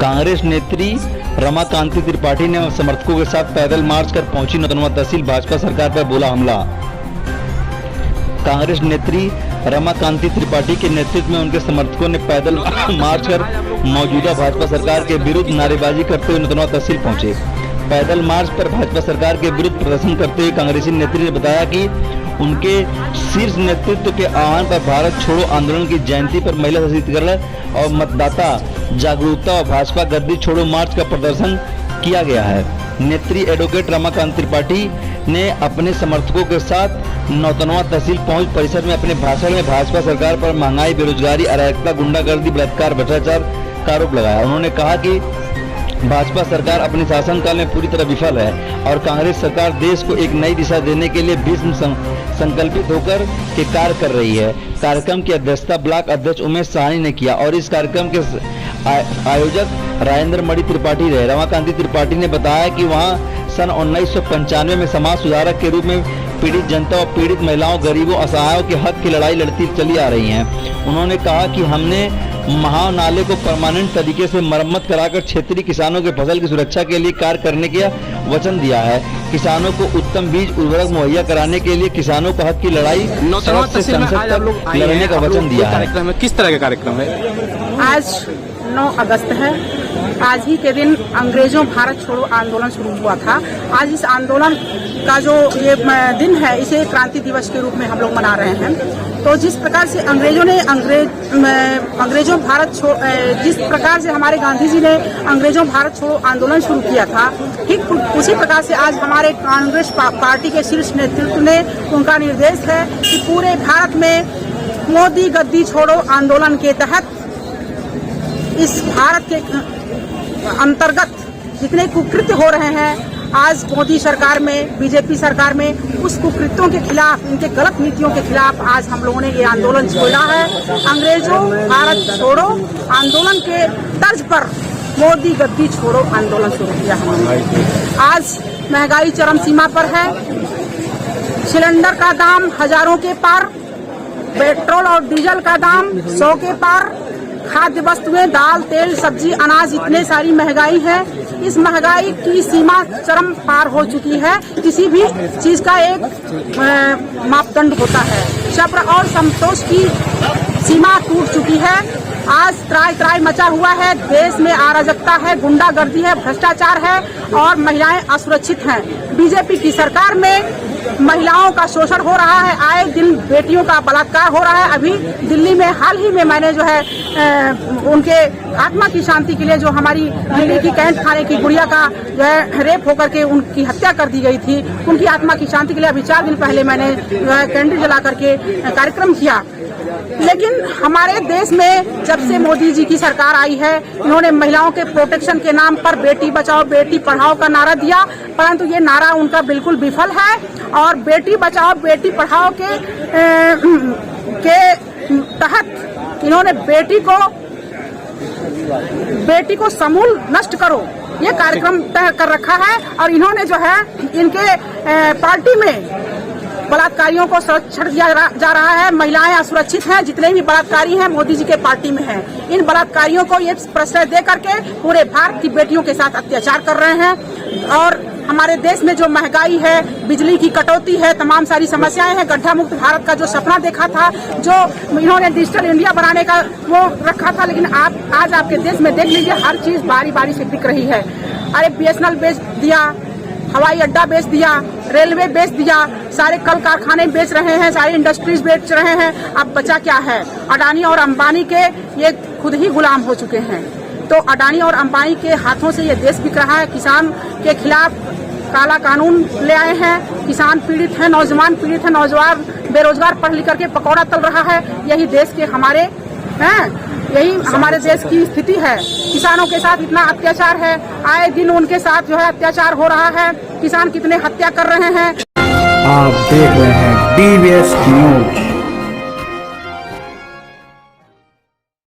कांग्रेस नेत्री रमाकांति त्रिपाठी ने समर्थकों के साथ पैदल मार्च कर पहुंची नौतनवा तहसील, भाजपा सरकार पर बोला हमला। कांग्रेस नेत्री रमाकांति त्रिपाठी के नेतृत्व में उनके समर्थकों ने पैदल मार्च कर मौजूदा भाजपा सरकार के विरुद्ध नारेबाजी करते हुए नौतनवा तहसील पहुंचे। पैदल मार्च पर भाजपा सरकार के विरुद्ध प्रदर्शन करते हुए कांग्रेसी नेत्री ने बताया कि उनके शीर्ष नेतृत्व के आह्वान पर भारत छोड़ो आंदोलन की जयंती पर महिला सशक्तिकरण और मतदाता जागरूकता और भाजपा गद्दी छोड़ो मार्च का प्रदर्शन किया गया है। नेत्री एडवोकेट रमाकांत त्रिपाठी ने अपने समर्थकों के साथ नौतनवा तहसील पहुंच परिसर में अपने भाषण में भाजपा सरकार पर महंगाई, बेरोजगारी, अराजकता, गुंडागर्दी, बलात्कार, भ्रष्टाचार का आरोप लगाया। उन्होंने कहा कि भाजपा सरकार अपने शासनकाल में पूरी तरह विफल है और कांग्रेस सरकार देश को एक नई दिशा देने के लिए भीष्म संकल्पित होकर के कार्य कर रही है। कार्यक्रम की अध्यक्षता ब्लॉक अध्यक्ष उमेश साहनी ने किया और इस कार्यक्रम के आयोजक राजेंद्र मणि त्रिपाठी रहे। रमाकांति त्रिपाठी ने बताया कि वहां सन 1995 में समाज सुधारक के रूप में पीड़ित जनता और पीड़ित महिलाओं, गरीबों, असहायों के हक की लड़ाई लड़ती चली आ रही हैं। उन्होंने कहा कि हमने महाव नाले को परमानेंट तरीके से मरम्मत कराकर क्षेत्रीय किसानों के फसल की सुरक्षा के लिए कार्य करने का वचन दिया है। किसानों को उत्तम बीज उर्वरक मुहैया कराने के लिए किसानों का हक की लड़ाई सड़क से संसद तक लड़ने का वचन दिया है। किस तरह का कार्यक्रम है? आज 9 अगस्त है। आज ही के दिन अंग्रेजों भारत छोड़ो आंदोलन शुरू हुआ था। आज इस आंदोलन का जो ये दिन है, इसे क्रांति दिवस के रूप में हम लोग मना रहे हैं। तो जिस प्रकार से अंग्रेजों भारत छोड़ो, जिस प्रकार से हमारे गांधी जी ने अंग्रेजों भारत छोड़ो आंदोलन शुरू किया था, ठीक उसी प्रकार से आज हमारे कांग्रेस पार्टी के शीर्ष नेतृत्व ने, उनका निर्देश है कि पूरे भारत में मोदी गद्दी छोड़ो आंदोलन के तहत इस भारत के अंतर्गत जितने कुकृत्य हो रहे हैं, आज मोदी सरकार में, बीजेपी सरकार में, उस कुकृत्यों के खिलाफ, इनके गलत नीतियों के खिलाफ आज हम लोगों ने ये आंदोलन छेड़ा है। अंग्रेजों भारत छोड़ो आंदोलन के तर्ज पर मोदी गद्दी छोड़ो आंदोलन शुरू किया है। आज महंगाई चरम सीमा पर है। सिलेंडर का दाम हजारों के पार, पेट्रोल और डीजल का दाम 100 के पार, खाद्य वस्तुएं, दाल, तेल, सब्जी, अनाज, इतने सारी महंगाई है। इस महंगाई की सीमा चरम पार हो चुकी है। किसी भी चीज का एक मापदंड होता है। सब्र और संतोष की सीमा टूट चुकी है। आज त्राई मचा हुआ है। देश में अराजकता है, गुंडागर्दी है, भ्रष्टाचार है और महिलाएं असुरक्षित हैं। बीजेपी की सरकार में महिलाओं का शोषण हो रहा है। आए दिन बेटियों का बलात्कार हो रहा है। अभी दिल्ली में हाल ही में मैंने जो है उनके आत्मा की शांति के लिए, जो हमारी दिल्ली की कैंट थाने की गुड़िया का जो है रेप होकर के उनकी हत्या कर दी गई थी, उनकी आत्मा की शांति के लिए अभी 4 दिन पहले मैंने कैंडल जला करके कार्यक्रम किया। लेकिन हमारे देश में जब से मोदी जी की सरकार आई है, इन्होंने महिलाओं के प्रोटेक्शन के नाम पर बेटी बचाओ बेटी पढ़ाओ का नारा दिया, परंतु ये नारा उनका बिल्कुल विफल है। और बेटी बचाओ बेटी पढ़ाओ के तहत इन्होंने बेटी को समूल नष्ट करो ये कार्यक्रम तय कर रखा है। और इन्होंने जो है इनके पार्टी में बलात्कारियों को संरक्षण दिया जा रहा है। महिलाएं असुरक्षित हैं। जितने भी बलात्कारी हैं मोदी जी के पार्टी में हैं। इन बलात्कारियों को ये प्रश्रय दे करके पूरे भारत की बेटियों के साथ अत्याचार कर रहे हैं। और हमारे देश में जो महंगाई है, बिजली की कटौती है, तमाम सारी समस्याएं हैं। गड्ढा मुक्त भारत का जो सपना देखा था, जो इन्होंने डिजिटल इंडिया बनाने का वो रखा था, लेकिन आज आपके देश में देख लीजिए हर चीज बारी बारी से बिक रही है। अरे BSNL बेच दिया, हवाई अड्डा बेच दिया, रेलवे बेच दिया, सारे कल कारखाने बेच रहे हैं, सारी इंडस्ट्रीज बेच रहे हैं। अब बचा क्या है? अडानी और अंबानी के ये खुद ही गुलाम हो चुके हैं। तो अडानी और अंबानी के हाथों से ये देश बिक रहा है। किसान के खिलाफ काला कानून ले आए हैं। किसान पीड़ित है, नौजवान पीड़ित है, नौजवान बेरोजगार पढ़ लिख करके पकौड़ा तल रहा है। यही देश के हमारे हैं, यही हमारे देश की स्थिति है। किसानों के साथ इतना अत्याचार है। आए दिन उनके साथ जो है अत्याचार हो रहा है। किसान कितने हत्या कर रहे हैं। आप देख रहे हैं DBS न्यूज।